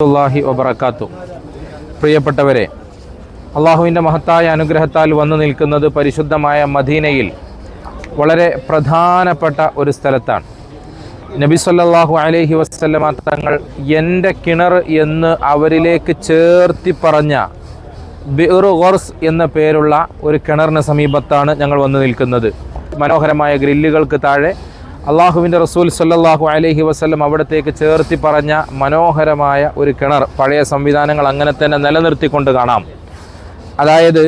അല്ലാഹി വബറകാത്തു. പ്രിയപ്പെട്ടവരെ, അള്ളാഹുവിൻ്റെ മഹത്തായ അനുഗ്രഹത്താൽ വന്നു നിൽക്കുന്നത് പരിശുദ്ധമായ മദീനയിൽ വളരെ പ്രധാനപ്പെട്ട ഒരു സ്ഥലത്താണ്. നബി സല്ലല്ലാഹു അലൈഹി വസല്ലമ തങ്ങൾ എൻ്റെ കിണർ എന്ന് അവരിലേക്ക് ചേർത്തി പറഞ്ഞ ബിഉർ ഖർസ് എന്ന പേരുള്ള ഒരു കിണറിന് സമീപത്താണ് ഞങ്ങൾ വന്നു നിൽക്കുന്നത്. മനോഹരമായ ഗ്രില്ലുകൾക്ക് താഴെ അള്ളാഹുവിൻ്റെ റസൂൽ സല്ലല്ലാഹു അലൈഹി വസല്ലം അവിടത്തേക്ക് ചേർത്തി പറഞ്ഞ മനോഹരമായ ഒരു കിണർ. പഴയ സംവിധാനങ്ങൾ അങ്ങനെ തന്നെ നിലനിർത്തിക്കൊണ്ട് കാണാം. അതായത്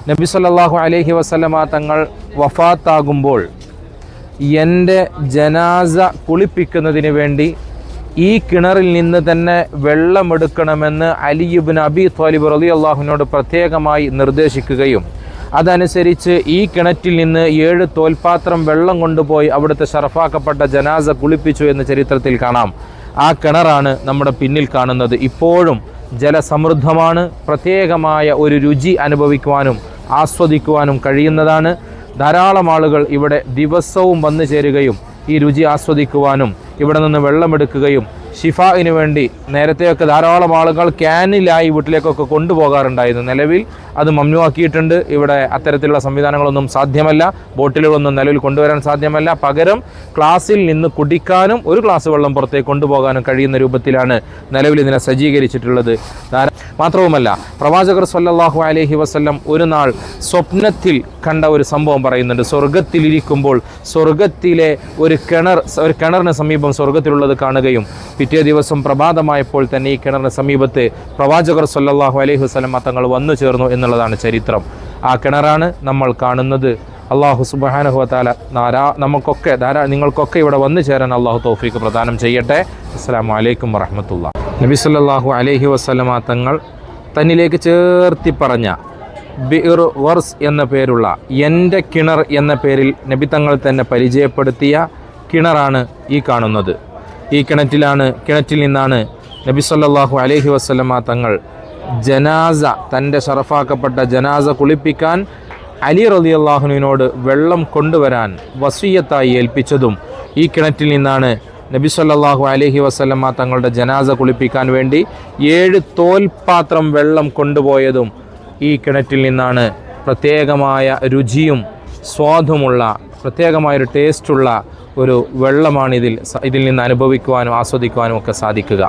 നബി സല്ലല്ലാഹു അലൈഹി വസല്ലമ തങ്ങൾ വഫാത്താകുമ്പോൾ എൻ്റെ ജനാസ കുളിപ്പിക്കുന്നതിന് വേണ്ടി ഈ കിണറിൽ നിന്ന് തന്നെ വെള്ളമെടുക്കണമെന്ന് അലി ഇബ്നു അബി ത്വാലിബ് റളിയല്ലാഹുവിനോട് പ്രത്യേകമായി നിർദ്ദേശിക്കുകയും അതനുസരിച്ച് ഈ കിണറ്റിൽ നിന്ന് 7 തോൽപാത്രം വെള്ളം കൊണ്ടുപോയി അവിടുത്തെ ഷറഫാക്കപ്പെട്ട ജനാസ കുളിപ്പിച്ചു എന്ന് ചരിത്രത്തിൽ കാണാം. ആ കിണറാണ് നമ്മുടെ പിന്നിൽ കാണുന്നത്. ഇപ്പോഴും ജലസമൃദ്ധമാണ്. പ്രത്യേകമായ ഒരു രുചി അനുഭവിക്കുവാനും ആസ്വദിക്കുവാനും കഴിയുന്നതാണ്. ധാരാളം ആളുകൾ ഇവിടെ ദിവസവും വന്നു ചേരുകയും ഈ രുചി ആസ്വദിക്കുവാനും ഇവിടെ നിന്ന് വെള്ളമെടുക്കുകയും ഷിഫായിന് വേണ്ടി നേരത്തെയൊക്കെ ധാരാളം ആളുകൾ ക്യാനിലായി വീട്ടിലേക്കൊക്കെ കൊണ്ടുപോകാറുണ്ടായിരുന്നു. നിലവിൽ അത് മമ്നുവാക്കിയിട്ടുണ്ട്. ഇവിടെ അത്തരത്തിലുള്ള സംവിധാനങ്ങളൊന്നും സാധ്യമല്ല. ബോട്ടിലുകളൊന്നും നിലവിൽ കൊണ്ടുവരാൻ സാധ്യമല്ല. പകരം ക്ലാസ്സിൽ നിന്ന് കുടിക്കാനും ഒരു ഗ്ലാസ് വെള്ളം പുറത്തേക്ക് കൊണ്ടുപോകാനും കഴിയുന്ന രൂപത്തിലാണ് നിലവിൽ ഇതിനെ സജ്ജീകരിച്ചിട്ടുള്ളത്. മാത്രവുമല്ല, പ്രവാചകർ സല്ലല്ലാഹു അലൈഹി വസല്ലം ഒരു നാൾ സ്വപ്നത്തിൽ കണ്ട ഒരു സംഭവം പറയുന്നുണ്ട്. സ്വർഗത്തിലിരിക്കുമ്പോൾ സ്വർഗത്തിലെ ഒരു കിണറിന് സമീപം സ്വർഗത്തിലുള്ളത് കാണുകയും പിറ്റേ ദിവസം പ്രഭാതമായപ്പോൾ തന്നെ ഈ കിണറിന് സമീപത്ത് പ്രവാചകർ സല്ലല്ലാഹു അലൈഹി വസല്ലം തങ്ങൾ വന്നു ചേർന്നു എന്നുള്ളതാണ് ചരിത്രം. ആ കിണറാണ് നമ്മൾ കാണുന്നത്. അള്ളാഹു സുബ്ഹാനഹു വ തആല നിങ്ങൾക്കൊക്കെ ഇവിടെ വന്നു ചേരാൻ അള്ളാഹു തൗഫീഖ് പ്രദാനം ചെയ്യട്ടെ. അസ്സലാമു അലൈക്കും വറഹ്മത്തുള്ളാഹി. നബി സല്ലല്ലാഹു അലൈഹി വസല്ലമ തങ്ങൾ തന്നിലേക്ക് ചേർത്തി പറഞ്ഞ ബിഉർ ഖർസ് എന്ന പേരുള്ള എൻ്റെ കിണർ എന്ന പേരിൽ നബി തങ്ങൾ തന്നെ പരിചയപ്പെടുത്തിയ കിണറാണ് ഈ കാണുന്നത്. ഈ കിണറ്റിൽ നിന്നാണ് നബി സല്ലല്ലാഹു അലൈഹി വസല്ലമ തങ്ങൾ ജനാസ, തൻ്റെ ഷറഫാക്കപ്പെട്ട ജനാസ കുളിപ്പിക്കാൻ അലി റളിയല്ലാഹുവിനോട് വെള്ളം കൊണ്ടുവരാൻ വസിയ്യത്തായി ഏൽപ്പിച്ചതും ഈ കിണറ്റിൽ നിന്നാണ്. നബി സല്ലല്ലാഹു അലൈഹി വസല്ലമ തങ്ങളുടെ ജനാസ കുളിപ്പിക്കാൻ വേണ്ടി 7 തോൽപാത്രം വെള്ളം കൊണ്ടുപോയതും ഈ കിണറ്റിൽ നിന്നാണ്. പ്രത്യേകമായ രുചിയും സ്വാദുമുള്ള പ്രത്യേകമായൊരു ടേസ്റ്റുള്ള ഒരു വെള്ളമാണ് ഇതിൽ നിന്ന് അനുഭവിക്കുവാനും ആസ്വദിക്കുവാനും ഒക്കെ സാധിക്കുക.